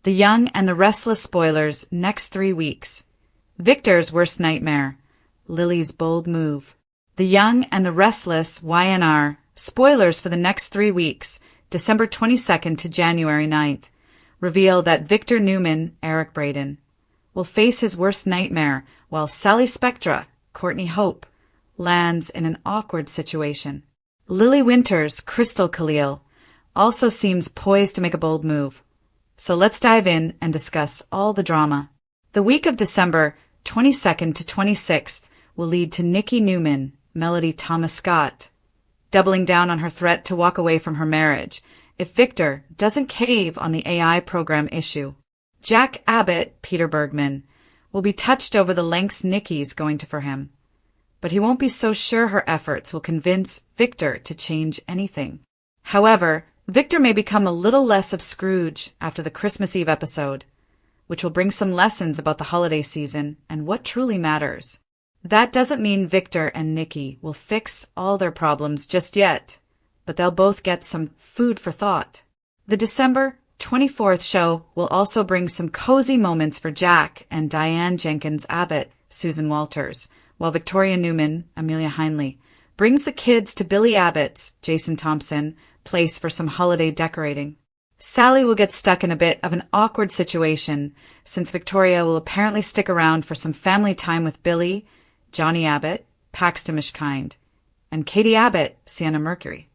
The Young and the Restless spoilers next 3 weeks. Victor's worst nightmare. Lily's bold move. The Young and the Restless YNR spoilers for the next 3 weeks, December 22nd to January 9th, reveal that Victor Newman, Eric Braeden, will face his worst nightmare while Sally Spectra, Courtney Hope, lands in an awkward situation. Lily Winters, Crystal Khalil, also seems poised to make a bold move. So let's dive in and discuss all the drama. The week of December 22nd to 26th will lead to Nikki Newman, Melody Thomas Scott, doubling down on her threat to walk away from her marriage if Victor doesn't cave on the AI program issue. Jack Abbott, Peter Bergman, will be touched over the lengths Nikki's going to for him, but he won't be so sure her efforts will convince Victor to change anything. However, Victor may become a little less of Scrooge after the Christmas Eve episode, which will bring some lessons about the holiday season and what truly matters. That doesn't mean Victor and Nikki will fix all their problems just yet, but they'll both get some food for thought. The December 24th show will also bring some cozy moments for Jack and Diane Jenkins Abbott, Susan Walters, while Victoria Newman, Amelia Heinley, brings the kids to Billy Abbott's, Jason Thompson, place for some holiday decorating. Sally will get stuck in a bit of an awkward situation since Victoria will apparently stick around for some family time with Billy, Johnny Abbott, Paxton Mishkind, and Katie Abbott, Sienna Mercury.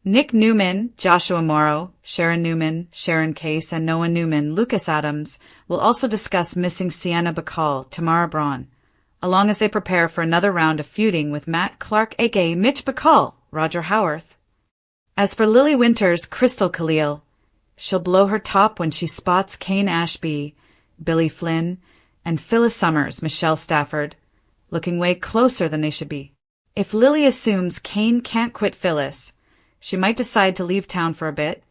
Nick Newman, Joshua Morrow, Sharon Newman, Sharon Case, and Noah Newman, Lucas Adams, will also discuss missing Sienna Bacall, Tamara Braun, along as they prepare for another round of feuding with Matt Clark aka Mitch Bacall, Roger Howarth. As for Lily Winters, Crystal Khalil, she'll blow her top when she spots Kane Ashby, Billy Flynn, and Phyllis Summers, Michelle Stafford, looking way closer than they should be. If Lily assumes Kane can't quit Phyllis, she might decide to leave town for a bit,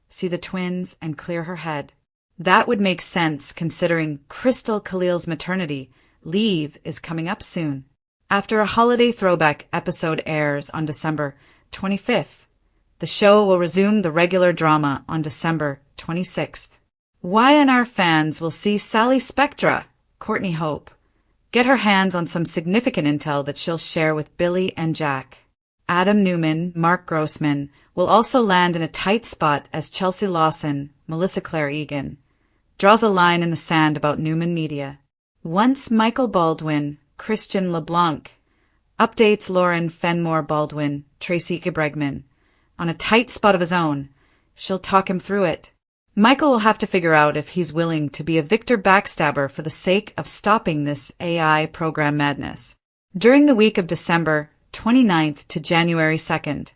see the twins, and clear her head. That would make sense considering Crystal Khalil's maternity leave is coming up soon. After a holiday throwback episode airs on December 25th, the show will resume the regular drama on December 26th. YNR fans will see Sally Spectra, Courtney Hope, get her hands on some significant intel that she'll share with Billy and Jack. Adam Newman, Mark Grossman, will also land in a tight spot as Chelsea Lawson, Melissa Claire Egan, draws a line in the sand about Newman Media. Once Michael Baldwin, Christian LeBlanc, updates Lauren Fenmore Baldwin, Tracy Bregman, on a tight spot of his own, she'll talk him through it. Michael will have to figure out if he's willing to be a Victor backstabber for the sake of stopping this AI program madness. During the week of December 29th to January 2nd,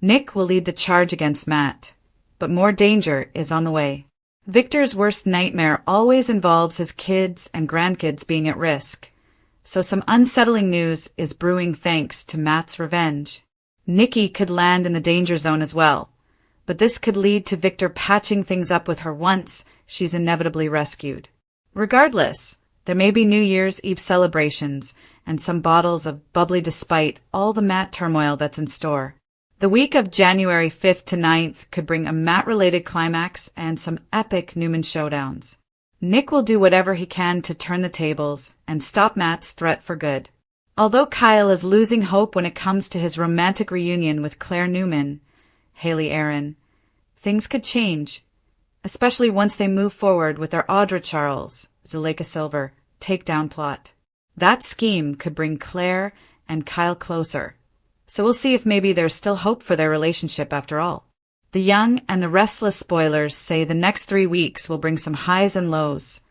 Nick will lead the charge against Matt, but more danger is on the way. Victor's worst nightmare always involves his kids and grandkids being at risk, so some unsettling news is brewing thanks to Matt's revenge. Nikki could land in the danger zone as well, but this could lead to Victor patching things up with her once she's inevitably rescued. Regardless, there may be New Year's Eve celebrations and some bottles of bubbly despite all the Matt turmoil that's in store. The week of January 5th to 9th could bring a Matt-related climax and some epic Newman showdowns. Nick will do whatever he can to turn the tables and stop Matt's threat for good. Although Kyle is losing hope when it comes to his romantic reunion with Claire Newman, Haley Aaron, things could change, especially once they move forward with their Audra Charles, Zuleika Silver, takedown plot. That scheme could bring Claire and Kyle closer, so we'll see if maybe there's still hope for their relationship after all. The Young and the Restless spoilers say the next 3 weeks will bring some highs and lows,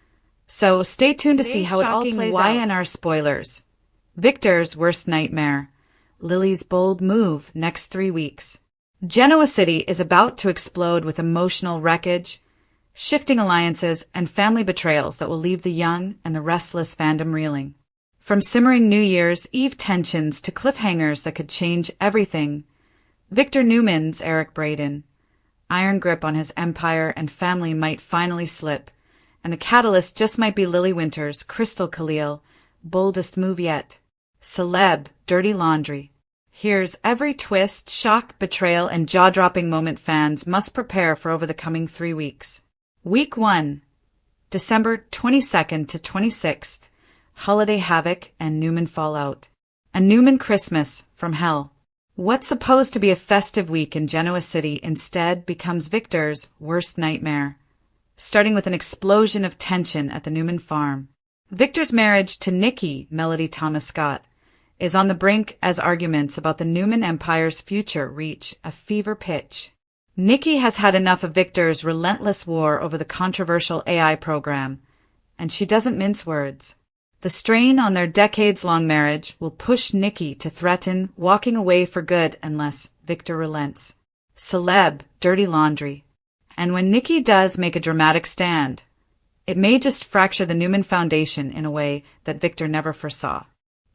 so stay tuned to see how it all plays out. YNR spoilers. Victor's worst nightmare. Lily's bold move next 3 weeks. Genoa City is about to explode with emotional wreckage, shifting alliances, and family betrayals that will leave the Young and the Restless fandom reeling. From simmering New Year's Eve tensions to cliffhangers that could change everything, Victor Newman's Eric Braeden, iron grip on his empire and family might finally slip, and the catalyst just might be Lily Winters' Crystal Khalil, boldest move yet. Celeb, dirty laundry. Here's every twist, shock, betrayal, and jaw-dropping moment fans must prepare for over the coming 3 weeks. Week 1, December 22nd to 26th, Holiday Havoc and Newman Fallout. A Newman Christmas from Hell. What's supposed to be a festive week in Genoa City instead becomes Victor's worst nightmare, starting with an explosion of tension at the Newman farm. Victor's marriage to Nikki, Melody Thomas Scott, is on the brink as arguments about the Newman Empire's future reach a fever pitch. Nikki has had enough of Victor's relentless war over the controversial AI program, and she doesn't mince words. The strain on their decades-long marriage will push Nikki to threaten walking away for good unless Victor relents. Celeb, dirty laundry. And when Nikki does make a dramatic stand, it may just fracture the Newman Foundation in a way that Victor never foresaw.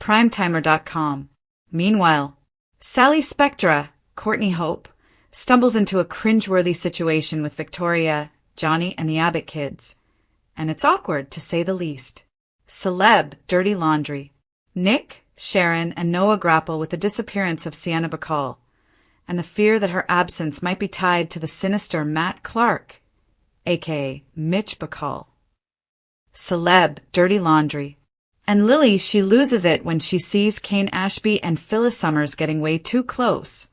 Primetimer.com. Meanwhile, Sally Spectra, Courtney Hope, stumbles into a cringeworthy situation with Victoria, Johnny, and the Abbott kids. And it's awkward, to say the least. Celeb, dirty laundry. Nick, Sharon, and Noah grapple with the disappearance of Sienna Bacall, and the fear that her absence might be tied to the sinister Matt Clark, aka Mitch Bacall. Celeb, dirty laundry. And Lily, she loses it when she sees Kane Ashby and Phyllis Summers getting way too close,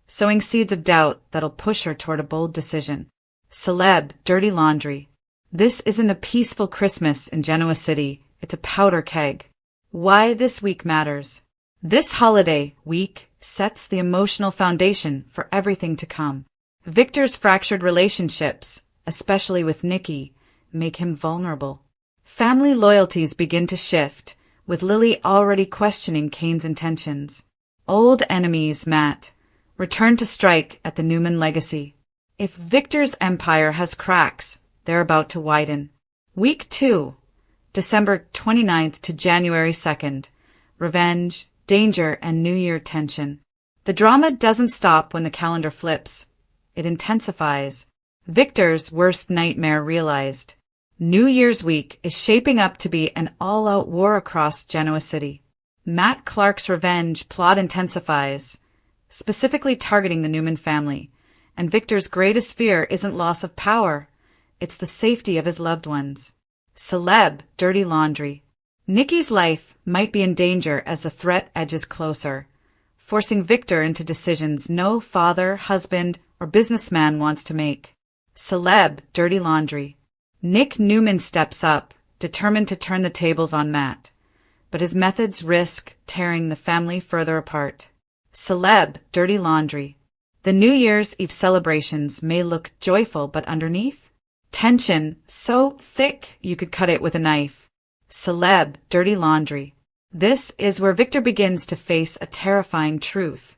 sowing seeds of doubt that'll push her toward a bold decision. Celeb, dirty laundry. This isn't a peaceful Christmas in Genoa City, it's a powder keg. Why this week matters. This holiday week sets the emotional foundation for everything to come. Victor's fractured relationships, especially with Nikki, make him vulnerable. Family loyalties begin to shift, with Lily already questioning Kane's intentions. Old enemies, Matt, return to strike at the Newman legacy. If Victor's empire has cracks, they're about to widen. Week 2, December 29th to January 2nd. Revenge, danger, and New Year tension. The drama doesn't stop when the calendar flips. It intensifies. Victor's worst nightmare realized. New Year's week is shaping up to be an all-out war across Genoa City. Matt Clark's revenge plot intensifies, specifically targeting the Newman family, and Victor's greatest fear isn't loss of power, it's the safety of his loved ones. Celeb, dirty laundry. Nikki's life might be in danger as the threat edges closer, forcing Victor into decisions no father, husband, or businessman wants to make. Celeb, dirty laundry. Nick Newman steps up, determined to turn the tables on Matt, but his methods risk tearing the family further apart. Celeb, dirty laundry. The New Year's Eve celebrations may look joyful, but underneath? Tension so thick you could cut it with a knife. Celeb, dirty laundry. This is where Victor begins to face a terrifying truth.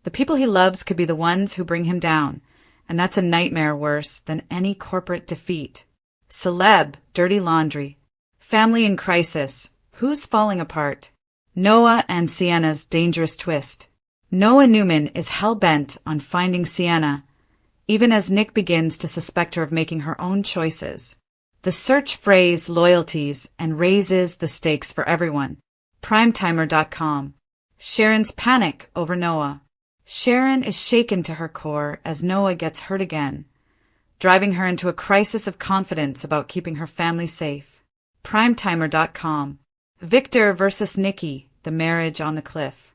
The people he loves could be the ones who bring him down, and that's a nightmare worse than any corporate defeat. Celeb, dirty laundry. Family in crisis. Who's falling apart? Noah and Sienna's dangerous twist. Noah Newman is hell-bent on finding Sienna, even as Nick begins to suspect her of making her own choices. The search frays loyalties and raises the stakes for everyone. Primetimer.com. Sharon's panic over Noah. Sharon is shaken to her core as Noah gets hurt again, driving her into a crisis of confidence about keeping her family safe. Primetimer.com. Victor versus Nikki, the marriage on the cliff.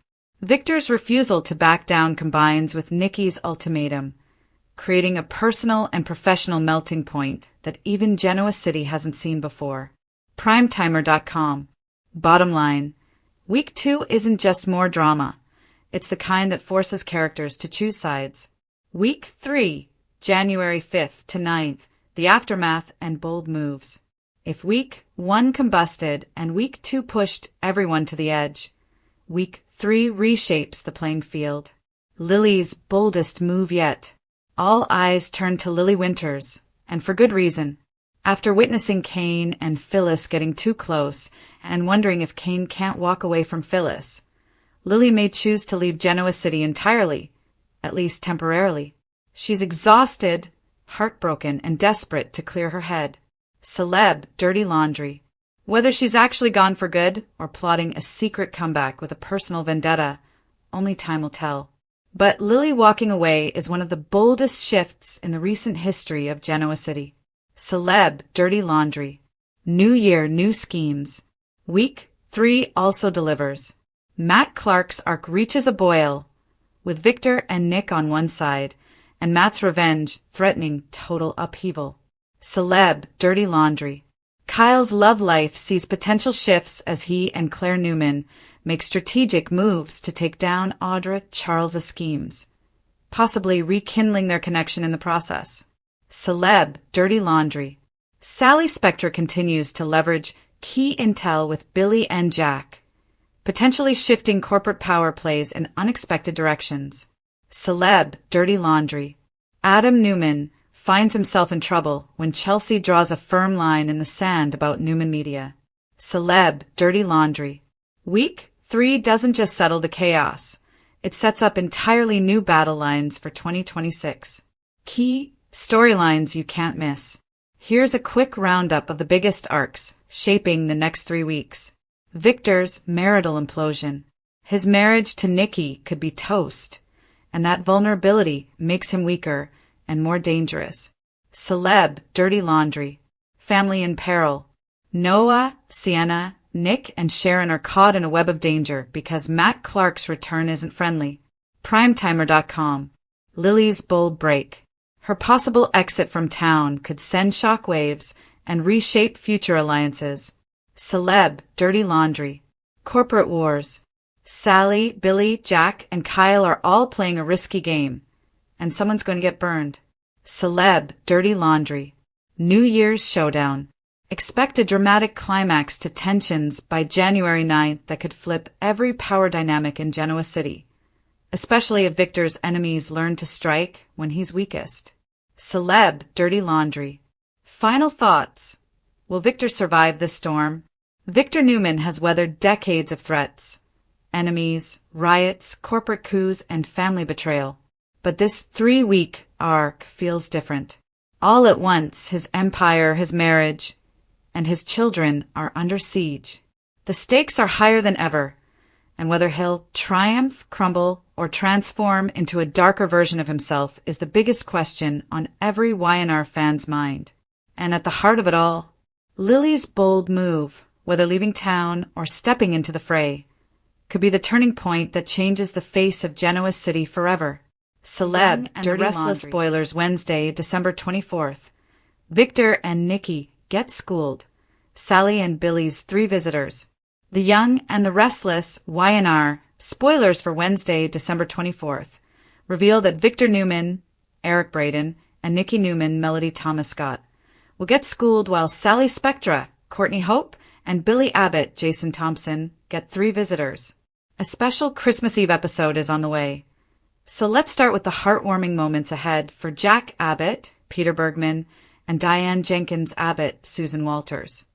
Victor's refusal to back down combines with Nikki's ultimatum, creating a personal and professional melting point that even Genoa City hasn't seen before. Primetimer.com. Bottom line, Week 2 isn't just more drama. It's the kind that forces characters to choose sides. Week 3, January 5th to 9th, the aftermath and bold moves. If Week 1 combusted and Week 2 pushed everyone to the edge, Week 3 reshapes the playing field. Lily's boldest move yet. All eyes turn to Lily Winters, and for good reason. After witnessing Kane and Phyllis getting too close and wondering if Kane can't walk away from Phyllis, Lily may choose to leave Genoa City entirely, at least temporarily. She's exhausted, heartbroken, and desperate to clear her head. Celeb, dirty laundry. Whether she's actually gone for good or plotting a secret comeback with a personal vendetta, only time will tell. But Lily walking away is one of the boldest shifts in the recent history of Genoa City. Celeb dirty laundry. New year, new schemes. Week 3 also delivers. Matt Clark's arc reaches a boil, with Victor and Nick on one side, and Matt's revenge threatening total upheaval. Celeb dirty laundry. Kyle's love life sees potential shifts as he and Claire Newman make strategic moves to take down Audra Charles's schemes, possibly rekindling their connection in the process. Celeb dirty laundry. Sally Spectra continues to leverage key intel with Billy and Jack, potentially shifting corporate power plays in unexpected directions. Celeb dirty laundry. Adam Newman finds himself in trouble when Chelsea draws a firm line in the sand about Newman Media. Celeb dirty laundry. Week 3 doesn't just settle the chaos. It sets up entirely new battle lines for 2026. Key storylines you can't miss. Here's a quick roundup of the biggest arcs shaping the next 3 weeks. Victor's marital implosion. His marriage to Nikki could be toast, and that vulnerability makes him weaker and more dangerous. Celeb dirty laundry. Family in peril. Noah, Sienna, Nick, and Sharon are caught in a web of danger because Matt Clark's return isn't friendly. Primetimer.com. Lily's bold break. Her possible exit from town could send shockwaves and reshape future alliances. Celeb dirty laundry. Corporate wars. Sally, Billy, Jack, and Kyle are all playing a risky game, and someone's going to get burned. Celeb dirty laundry. New Year's showdown. Expect a dramatic climax to tensions by January 9th that could flip every power dynamic in Genoa City, especially if Victor's enemies learn to strike when he's weakest. Celeb dirty laundry. Final thoughts. Will Victor survive this storm? Victor Newman has weathered decades of threats, enemies, riots, corporate coups, and family betrayal. But this 3-week arc feels different. All at once, his empire, his marriage, and his children are under siege. The stakes are higher than ever, and whether he'll triumph, crumble, or transform into a darker version of himself is the biggest question on every Y&R fan's mind. And at the heart of it all, Lily's bold move, whether leaving town or stepping into the fray, could be the turning point that changes the face of Genoa City forever. Celeb and dirty Restless spoilers Wednesday, December 24th. Victor and Nikki get schooled. Sally and Billy's 3 visitors. The Young and the Restless Y&R spoilers for Wednesday, December 24th. Reveal that Victor Newman, Eric Braden, and Nikki Newman, Melody Thomas Scott, will get schooled while Sally Spectra, Courtney Hope, and Billy Abbott, Jason Thompson, get 3 visitors. A special Christmas Eve episode is on the way. So let's start with the heartwarming moments ahead for Jack Abbott, Peter Bergman, and Diane Jenkins Abbott, Susan Walters.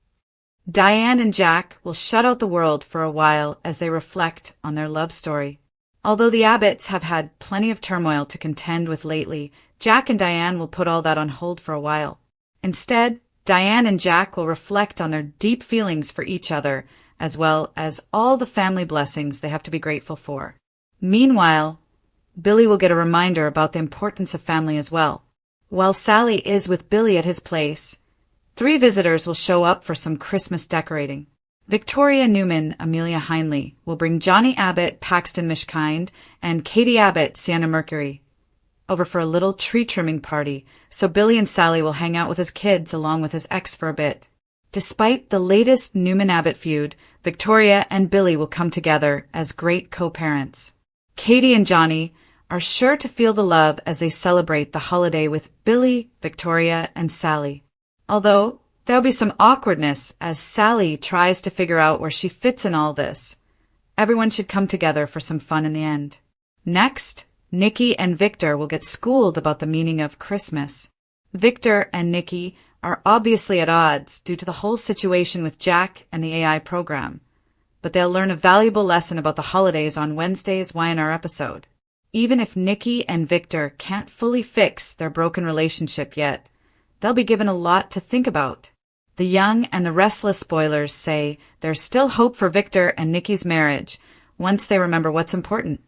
Diane and Jack will shut out the world for a while as they reflect on their love story. Although the Abbotts have had plenty of turmoil to contend with lately, Jack and Diane will put all that on hold for a while. Instead, Diane and Jack will reflect on their deep feelings for each other, as well as all the family blessings they have to be grateful for. Meanwhile, Billy will get a reminder about the importance of family as well. While Sally is with Billy at his place, 3 visitors will show up for some Christmas decorating. Victoria Newman, Amelia Heinley, will bring Johnny Abbott, Paxton Mishkind, and Katie Abbott, Sienna Mercury, over for a little tree trimming party, so Billy and Sally will hang out with his kids along with his ex for a bit. Despite the latest Newman-Abbott feud, Victoria and Billy will come together as great co-parents. Katie and Johnny are sure to feel the love as they celebrate the holiday with Billy, Victoria, and Sally. Although there'll be some awkwardness as Sally tries to figure out where she fits in all this. Everyone should come together for some fun in the end. Next, Nikki and Victor will get schooled about the meaning of Christmas. Victor and Nikki are obviously at odds due to the whole situation with Jack and the AI program, but they'll learn a valuable lesson about the holidays on Wednesday's Y&R episode. Even if Nikki and Victor can't fully fix their broken relationship yet, they'll be given a lot to think about. The Young and the Restless spoilers say there's still hope for Victor and Nikki's marriage once they remember what's important.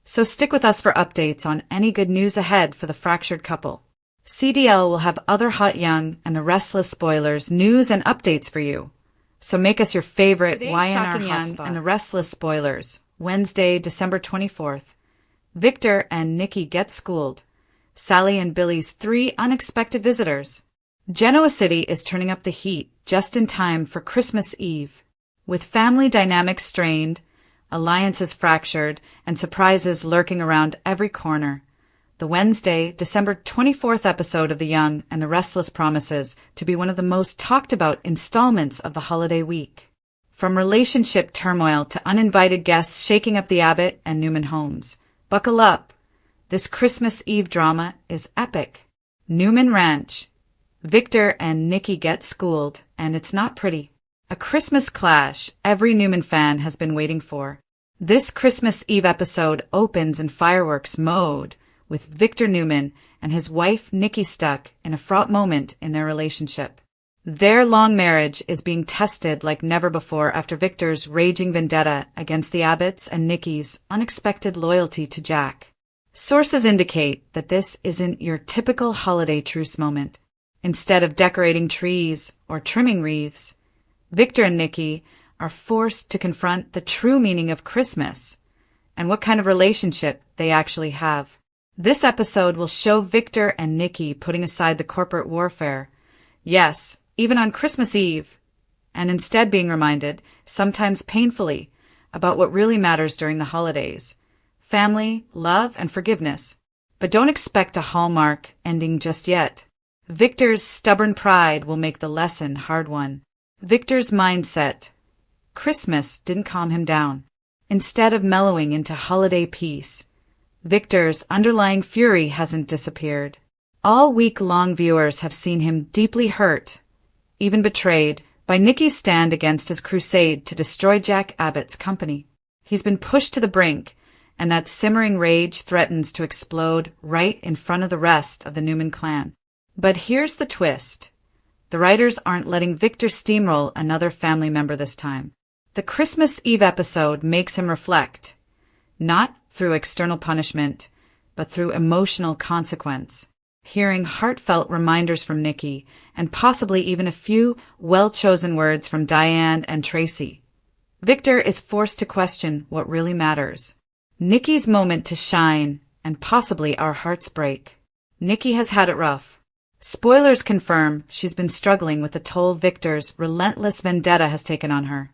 So stick with us for updates on any good news ahead for the fractured couple. CDL will have other Hot Young and the Restless spoilers, news, and updates for you. So make us your favorite YNR Young and the Restless spoilers. Wednesday, December 24th. Victor and Nikki get schooled. Sally and Billy's 3 unexpected visitors. Genoa City is turning up the heat just in time for Christmas Eve. With family dynamics strained, alliances fractured, and surprises lurking around every corner, the Wednesday, December 24th episode of The Young and the Restless promises to be one of the most talked about installments of the holiday week. From relationship turmoil to uninvited guests shaking up the Abbott and Newman homes. Buckle up. This Christmas Eve drama is epic. Newman Ranch. Victor and Nikki get schooled, and it's not pretty. A Christmas clash every Newman fan has been waiting for. This Christmas Eve episode opens in fireworks mode, with Victor Newman and his wife Nikki stuck in a fraught moment in their relationship. Their long marriage is being tested like never before after Victor's raging vendetta against the Abbotts and Nikki's unexpected loyalty to Jack. Sources indicate that this isn't your typical holiday truce moment. Instead of decorating trees or trimming wreaths, Victor and Nikki are forced to confront the true meaning of Christmas and what kind of relationship they actually have. This episode will show Victor and Nikki putting aside the corporate warfare, yes, even on Christmas Eve, and instead being reminded, sometimes painfully, about what really matters during the holidays: family, love, and forgiveness. But don't expect a Hallmark ending just yet. Victor's stubborn pride will make the lesson hard-won. Victor's mindset. Christmas didn't calm him down. Instead of mellowing into holiday peace, Victor's underlying fury hasn't disappeared. All week-long viewers have seen him deeply hurt, even betrayed, by Nikki's stand against his crusade to destroy Jack Abbott's company. He's been pushed to the brink, and that simmering rage threatens to explode right in front of the rest of the Newman clan. But here's the twist. The writers aren't letting Victor steamroll another family member this time. The Christmas Eve episode makes him reflect, not through external punishment, but through emotional consequence. Hearing heartfelt reminders from Nikki, and possibly even a few well-chosen words from Diane and Tracy, Victor is forced to question what really matters. Nikki's moment to shine, and possibly our hearts break. Nikki has had it rough. Spoilers confirm she's been struggling with the toll Victor's relentless vendetta has taken on her,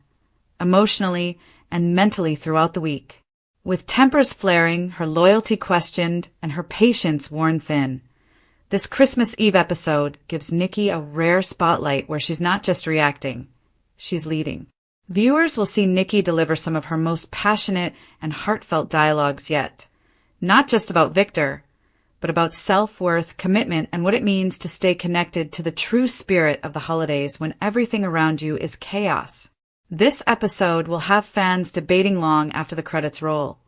emotionally and mentally throughout the week. With tempers flaring, her loyalty questioned, and her patience worn thin, this Christmas Eve episode gives Nikki a rare spotlight where she's not just reacting, she's leading. Viewers will see Nikki deliver some of her most passionate and heartfelt dialogues yet, not just about Victor, but about self-worth, commitment, and what it means to stay connected to the true spirit of the holidays when everything around you is chaos. This episode will have fans debating long after the credits roll.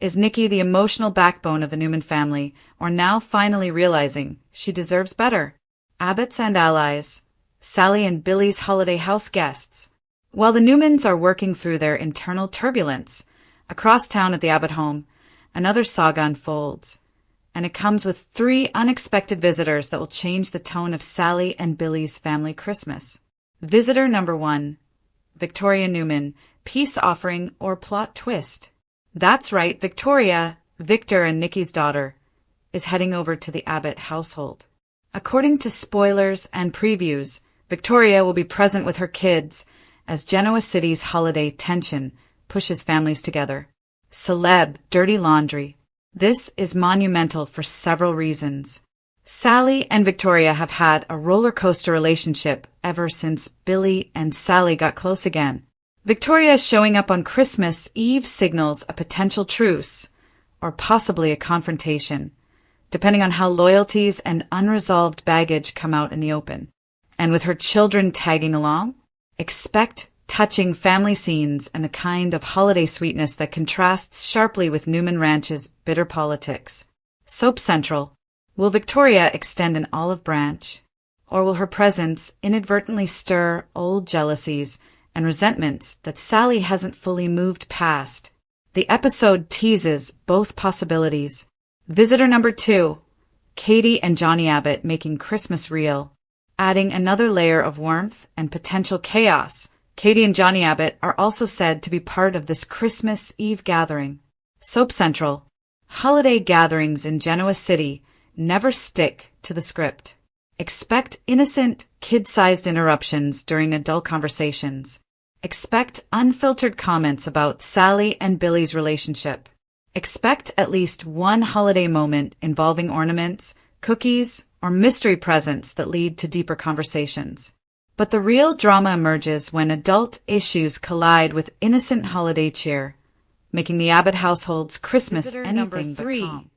Is Nikki the emotional backbone of the Newman family, or now finally realizing she deserves better? Abbott's and allies, Sally and Billy's holiday house guests. While the Newmans are working through their internal turbulence, across town at the Abbott home, another saga unfolds, and it comes with 3 unexpected visitors that will change the tone of Sally and Billy's family Christmas. Visitor number 1. Victoria Newman, peace offering or plot twist. That's right, Victoria, Victor and Nikki's daughter, is heading over to the Abbott household. According to spoilers and previews, Victoria will be present with her kids as Genoa City's holiday tension pushes families together. Celeb dirty laundry. This is monumental for several reasons. Sally and Victoria have had a roller coaster relationship ever since Billy and Sally got close again. Victoria showing up on Christmas Eve signals a potential truce, or possibly a confrontation, depending on how loyalties and unresolved baggage come out in the open. And with her children tagging along, expect touching family scenes and the kind of holiday sweetness that contrasts sharply with Newman Ranch's bitter politics. Soap Central. Will Victoria extend an olive branch, or will her presence inadvertently stir old jealousies and resentments that Sally hasn't fully moved past? The episode teases both possibilities. Visitor number 2. Katie and Johnny Abbott making Christmas real, adding another layer of warmth and potential chaos. Katie and Johnny Abbott are also said to be part of this Christmas Eve gathering. Soap Central. Holiday gatherings in Genoa City never stick to the script. Expect innocent, kid-sized interruptions during adult conversations. Expect unfiltered comments about Sally and Billy's relationship. Expect at least one holiday moment involving ornaments, cookies, or mystery presents that lead to deeper conversations. But the real drama emerges when adult issues collide with innocent holiday cheer, making the Abbott household's Christmas Visitor anything number but calm.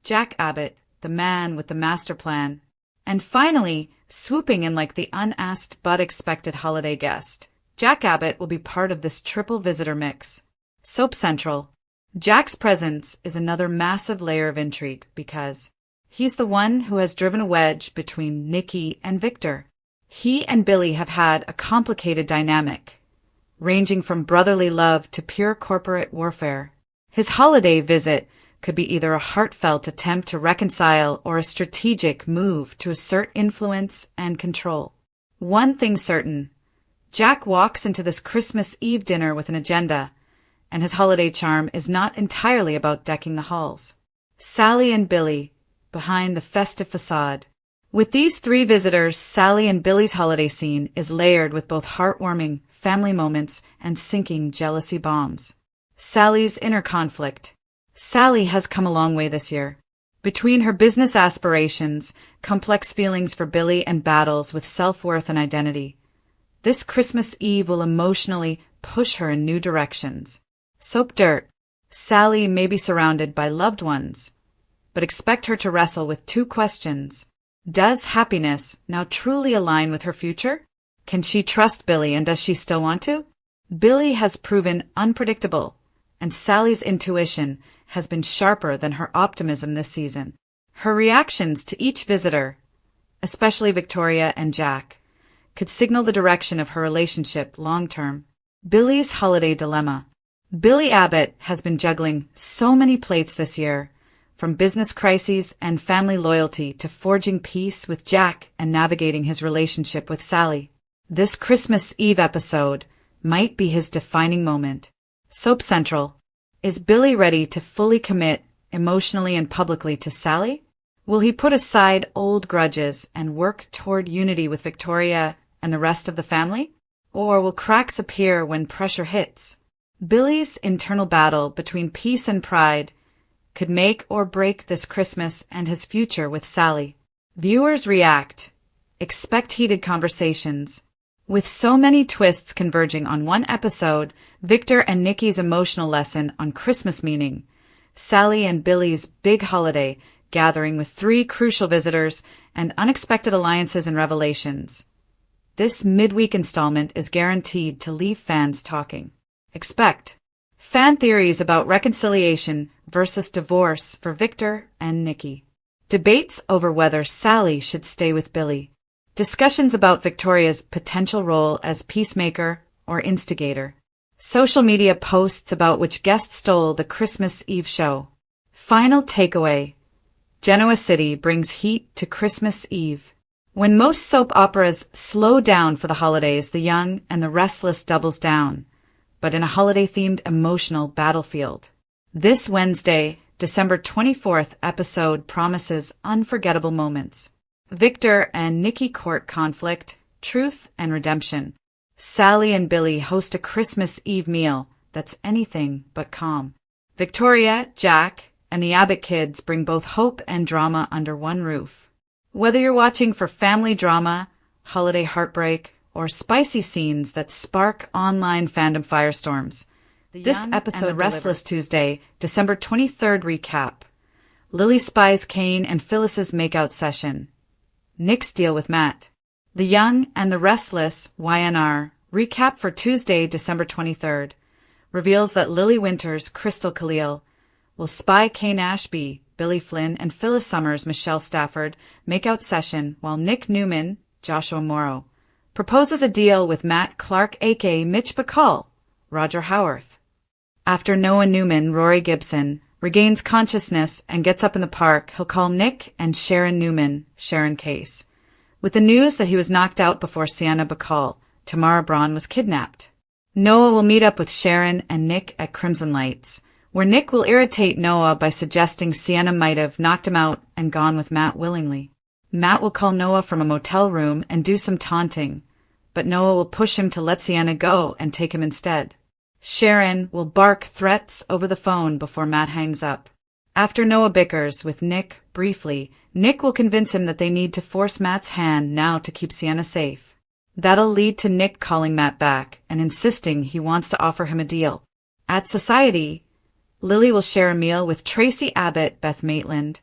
Jack Abbott, the man with the master plan. And finally, swooping in like the unasked but expected holiday guest, Jack Abbott will be part of this triple visitor mix. Soap Central. Jack's presence is another massive layer of intrigue because he's the one who has driven a wedge between Nikki and Victor. He and Billy have had a complicated dynamic, ranging from brotherly love to pure corporate warfare. His holiday visit could be either a heartfelt attempt to reconcile or a strategic move to assert influence and control. One thing certain, Jack walks into this Christmas Eve dinner with an agenda, and his holiday charm is not entirely about decking the halls. Sally and Billy, behind the festive facade. With these three visitors, Sally and Billy's holiday scene is layered with both heartwarming family moments and sinking jealousy bombs. Sally's inner conflict. Sally has come a long way this year. Between her business aspirations, complex feelings for Billy, and battles with self-worth and identity, this Christmas Eve will emotionally push her in new directions. Soap Dirt. Sally may be surrounded by loved ones, but expect her to wrestle with two questions. Does happiness now truly align with her future? Can she trust Billy, and does she still want to? Billy has proven unpredictable, and Sally's intuition has been sharper than her optimism this season. Her reactions to each visitor, especially Victoria and Jack, could signal the direction of her relationship long-term. Billy's holiday dilemma. Billy Abbott has been juggling so many plates this year, from business crises and family loyalty to forging peace with Jack and navigating his relationship with Sally. This Christmas Eve episode might be his defining moment. Soap Central. Is Billy ready to fully commit emotionally and publicly to Sally? Will he put aside old grudges and work toward unity with Victoria and the rest of the family? Or will cracks appear when pressure hits? Billy's internal battle between peace and pride could make or break this Christmas and his future with Sally. Viewers react. Expect heated conversations. With so many twists converging on one episode, Victor and Nikki's emotional lesson on Christmas meaning, Sally and Billy's big holiday gathering with three crucial visitors, and unexpected alliances and revelations. This midweek installment is guaranteed to leave fans talking. Expect fan theories about reconciliation versus divorce for Victor and Nikki. Debates over whether Sally should stay with Billy. Discussions about Victoria's potential role as peacemaker or instigator. Social media posts about which guest stole the Christmas Eve show. Final takeaway. Genoa City brings heat to Christmas Eve. When most soap operas slow down for the holidays, The Young and the Restless doubles down, but in a holiday-themed emotional battlefield. This Wednesday, December 24th episode promises unforgettable moments. Victor and Nikki court conflict, truth and redemption. Sally and Billy host a Christmas Eve meal that's anything but calm. Victoria, Jack, and the Abbott kids bring both hope and drama under one roof. Whether you're watching for family drama, holiday heartbreak, or spicy scenes that spark online fandom firestorms, this episode of Restless Tuesday, December 23rd recap. Lily spies Kane and Phyllis's makeout session. Nick's deal with Matt. The Young and the Restless YNR recap for Tuesday, December 23rd reveals that Lily Winters, Crystal Khalil, will spy Kane Ashby, Billy Flynn, and Phyllis Summers, Michelle Stafford makeout session, while Nick Newman, Joshua Morrow, proposes a deal with Matt Clark aka Mitch Bacall, Roger Howarth. After Noah Newman, Rory Gibson, regains consciousness, and gets up in the park, he'll call Nick and Sharon Newman, Sharon Case, with the news that he was knocked out before Sienna Bacall, Tamara Braun, was kidnapped. Noah will meet up with Sharon and Nick at Crimson Lights, where Nick will irritate Noah by suggesting Sienna might have knocked him out and gone with Matt willingly. Matt will call Noah from a motel room and do some taunting, but Noah will push him to let Sienna go and take him instead. Sharon will bark threats over the phone before Matt hangs up. After Noah bickers with Nick briefly, Nick will convince him that they need to force Matt's hand now to keep Sienna safe. That'll lead to Nick calling Matt back and insisting he wants to offer him a deal. At Society, Lily will share a meal with Tracy Abbott, Beth Maitland,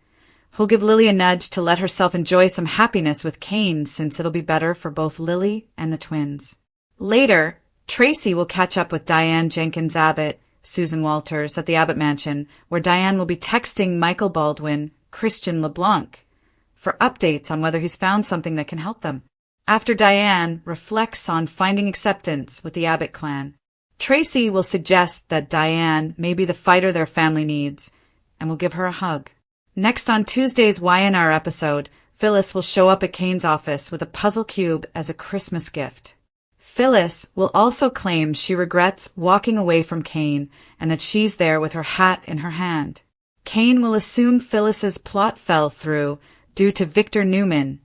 who'll give Lily a nudge to let herself enjoy some happiness with Kane, since it'll be better for both Lily and the twins. Later, Tracy will catch up with Diane Jenkins Abbott, Susan Walters, at the Abbott Mansion, where Diane will be texting Michael Baldwin, Christian LeBlanc, for updates on whether he's found something that can help them. After Diane reflects on finding acceptance with the Abbott clan, Tracy will suggest that Diane may be the fighter their family needs, and will give her a hug. Next on Tuesday's YNR episode, Phyllis will show up at Kane's office with a puzzle cube as a Christmas gift. Phyllis will also claim she regrets walking away from Kane and that she's there with her hat in her hand. Kane will assume Phyllis's plot fell through due to Victor Newman,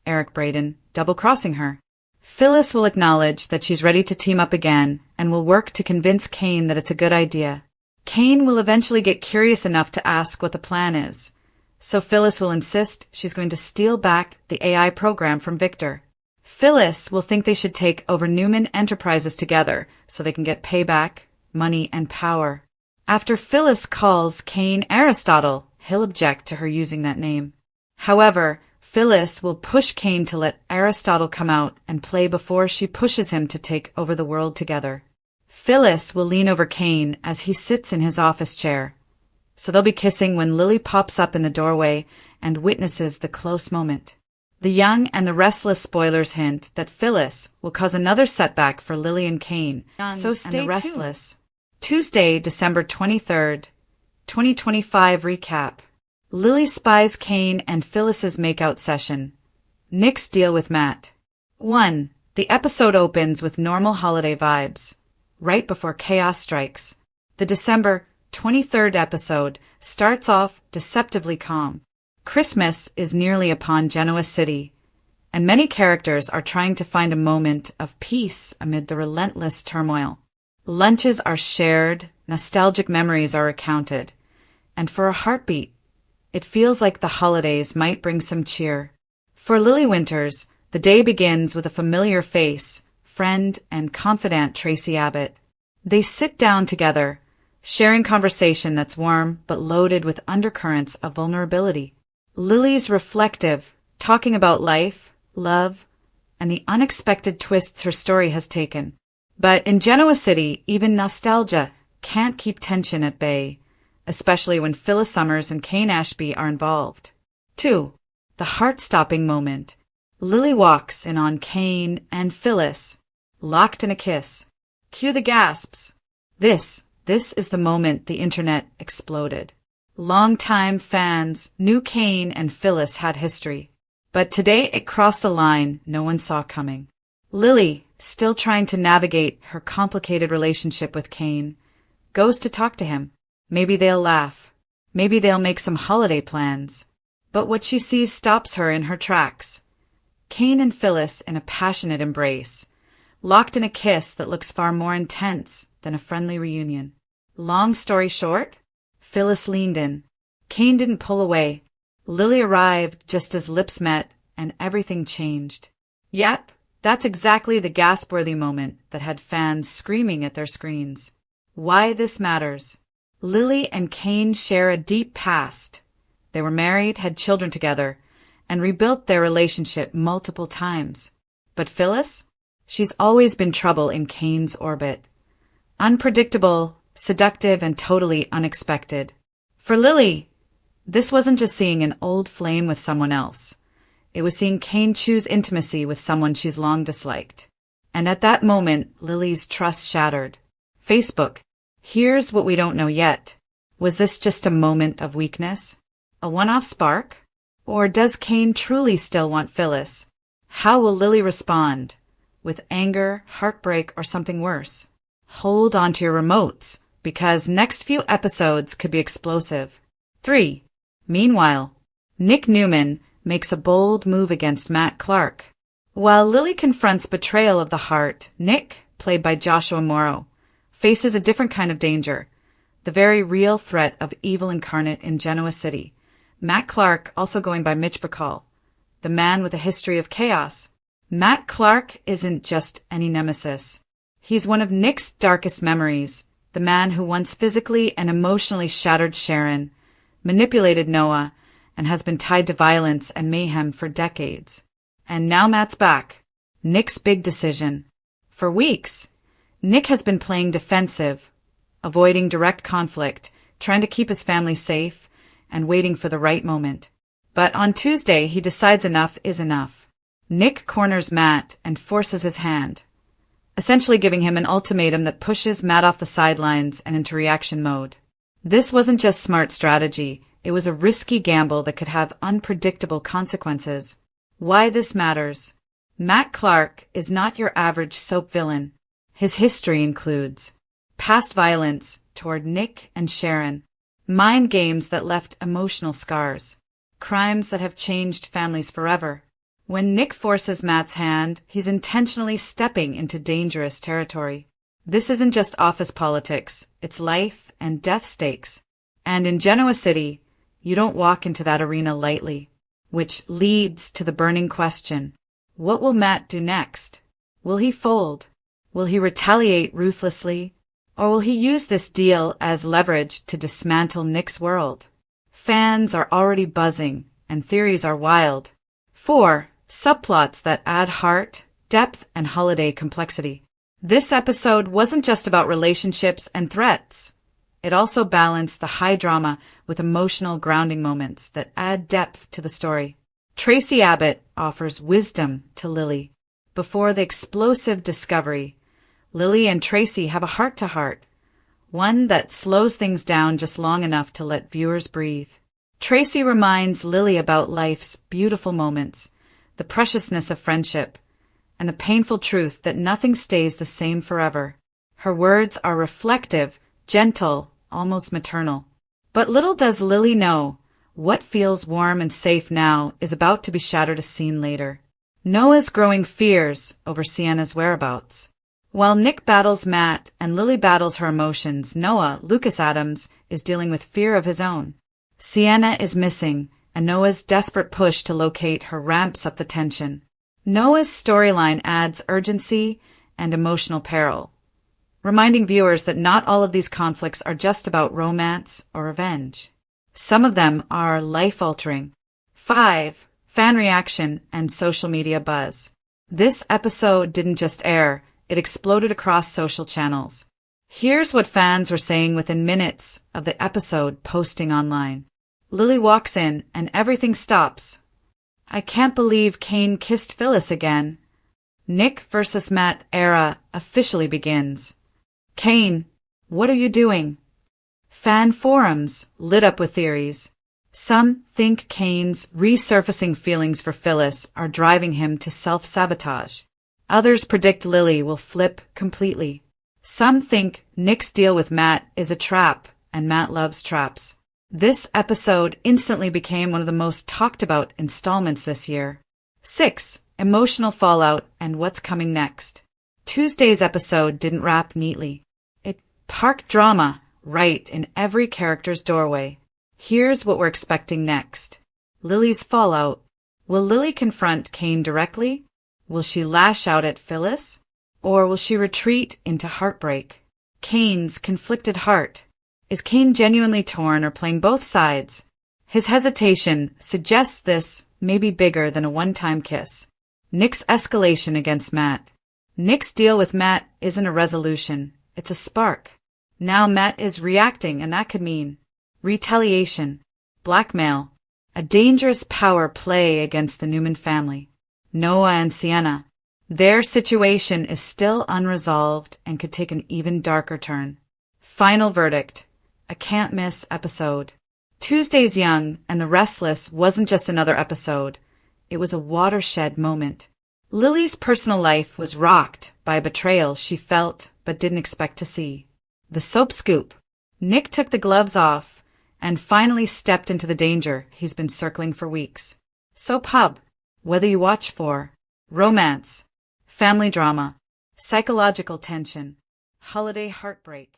Eric Braeden, double-crossing her. Phyllis will acknowledge that she's ready to team up again and will work to convince Kane that it's a good idea. Kane will eventually get curious enough to ask what the plan is, so Phyllis will insist she's going to steal back the AI program from Victor. Phyllis will think they should take over Newman Enterprises together so they can get payback, money, and power. After Phyllis calls Kane Aristotle, he'll object to her using that name. However, Phyllis will push Kane to let Aristotle come out and play before she pushes him to take over the world together. Phyllis will lean over Kane as he sits in his office chair, so they'll be kissing when Lily pops up in the doorway and witnesses the close moment. The Young and the Restless spoilers hint that Phyllis will cause another setback for Lily and Kane, so stay tuned. Tuesday, December 23rd, 2025 recap. Lily spies Kane and Phyllis's makeout session. Nick's deal with Matt. 1. The episode opens with normal holiday vibes, right before chaos strikes. The December 23rd episode starts off deceptively calm. Christmas is nearly upon Genoa City, and many characters are trying to find a moment of peace amid the relentless turmoil. Lunches are shared, nostalgic memories are recounted, and for a heartbeat, it feels like the holidays might bring some cheer. For Lily Winters, the day begins with a familiar face, friend and confidant Tracy Abbott. They sit down together, sharing conversation that's warm but loaded with undercurrents of vulnerability. Lily's reflective, talking about life, love, and the unexpected twists her story has taken. But in Genoa City, even nostalgia can't keep tension at bay, especially when Phyllis Summers and Kane Ashby are involved. 2. The heart-stopping moment. Lily walks in on Kane and Phyllis, locked in a kiss. Cue the gasps. This is the moment the internet exploded. Longtime fans knew Kane and Phyllis had history, but today it crossed a line no one saw coming. Lily, still trying to navigate her complicated relationship with Kane, goes to talk to him. Maybe they'll laugh. Maybe they'll make some holiday plans. But what she sees stops her in her tracks. Kane and Phyllis in a passionate embrace, locked in a kiss that looks far more intense than a friendly reunion. Long story short, Phyllis leaned in. Kane didn't pull away. Lily arrived just as lips met, and everything changed. Yep, that's exactly the gasp-worthy moment that had fans screaming at their screens. Why this matters. Lily and Kane share a deep past. They were married, had children together, and rebuilt their relationship multiple times. But Phyllis? She's always been trouble in Kane's orbit. Unpredictable, seductive, and totally unexpected. For Lily, this wasn't just seeing an old flame with someone else. It was seeing Kane choose intimacy with someone she's long disliked. And at that moment, Lily's trust shattered. Facebook. Here's what we don't know yet. Was this just a moment of weakness? A one-off spark? Or does Cain truly still want Phyllis? How will Lily respond? With anger, heartbreak, or something worse? Hold on to your remotes, because next few episodes could be explosive. 3. Meanwhile, Nick Newman makes a bold move against Matt Clark. While Lily confronts betrayal of the heart, Nick, played by Joshua Morrow, faces a different kind of danger, the very real threat of evil incarnate in Genoa City. Matt Clark, also going by Mitch Bacall, the man with a history of chaos. Matt Clark isn't just any nemesis. He's one of Nick's darkest memories, the man who once physically and emotionally shattered Sharon, manipulated Noah, and has been tied to violence and mayhem for decades. And now Matt's back. Nick's big decision. For weeks, Nick has been playing defensive, avoiding direct conflict, trying to keep his family safe, and waiting for the right moment. But on Tuesday, he decides enough is enough. Nick corners Matt and forces his hand, essentially giving him an ultimatum that pushes Matt off the sidelines and into reaction mode. This wasn't just smart strategy, it was a risky gamble that could have unpredictable consequences. Why this matters. Matt Clark is not your average soap villain. His history includes past violence toward Nick and Sharon, mind games that left emotional scars, crimes that have changed families forever. When Nick forces Matt's hand, he's intentionally stepping into dangerous territory. This isn't just office politics, it's life and death stakes. And in Genoa City, you don't walk into that arena lightly, which leads to the burning question. What will Matt do next? Will he fold? Will he retaliate ruthlessly? Or will he use this deal as leverage to dismantle Nick's world? Fans are already buzzing, and theories are wild. 4. Subplots that add heart, depth, and holiday complexity. This episode wasn't just about relationships and threats. It also balanced the high drama with emotional grounding moments that add depth to the story. Tracy Abbott offers wisdom to Lily. Before the explosive discovery, Lily and Tracy have a heart-to-heart, one that slows things down just long enough to let viewers breathe. Tracy reminds Lily about life's beautiful moments, the preciousness of friendship, and the painful truth that nothing stays the same forever. Her words are reflective, gentle, almost maternal. But little does Lily know, what feels warm and safe now is about to be shattered a scene later. Noah's growing fears over Sienna's whereabouts. While Nick battles Matt and Lily battles her emotions, Noah, Lucas Adams, is dealing with fear of his own. Sienna is missing, and Noah's desperate push to locate her ramps up the tension. Noah's storyline adds urgency and emotional peril, reminding viewers that not all of these conflicts are just about romance or revenge. Some of them are life-altering. 5. Fan reaction and social media buzz. This episode didn't just air, it exploded across social channels. Here's what fans were saying within minutes of the episode posting online. Lily walks in and everything stops. I can't believe Cain kissed Phyllis again. Nick versus Matt era officially begins. Cain, what are you doing? Fan forums lit up with theories. Some think Cain's resurfacing feelings for Phyllis are driving him to self-sabotage. Others predict Lily will flip completely. Some think Nick's deal with Matt is a trap, and Matt loves traps. This episode instantly became one of the most talked about installments this year. 6. Emotional fallout and what's coming next. Tuesday's episode didn't wrap neatly. It parked drama right in every character's doorway. Here's what we're expecting next. Lily's fallout. Will Lily confront Cain directly? Will she lash out at Phyllis? Or will she retreat into heartbreak? Cain's conflicted heart. Is Cain genuinely torn or playing both sides? His hesitation suggests this may be bigger than a one-time kiss. Nick's escalation against Matt. Nick's deal with Matt isn't a resolution, it's a spark. Now Matt is reacting, and that could mean retaliation, blackmail, a dangerous power play against the Newman family. Noah and Sienna. Their situation is still unresolved and could take an even darker turn. Final verdict. a can't-miss episode. Tuesday's Young and the Restless wasn't just another episode. It was a watershed moment. Lily's personal life was rocked by a betrayal she felt but didn't expect to see. The soap scoop. Nick took the gloves off and finally stepped into the danger he's been circling for weeks. Soap Hub. Whether you watch for romance, family drama, psychological tension, holiday heartbreak,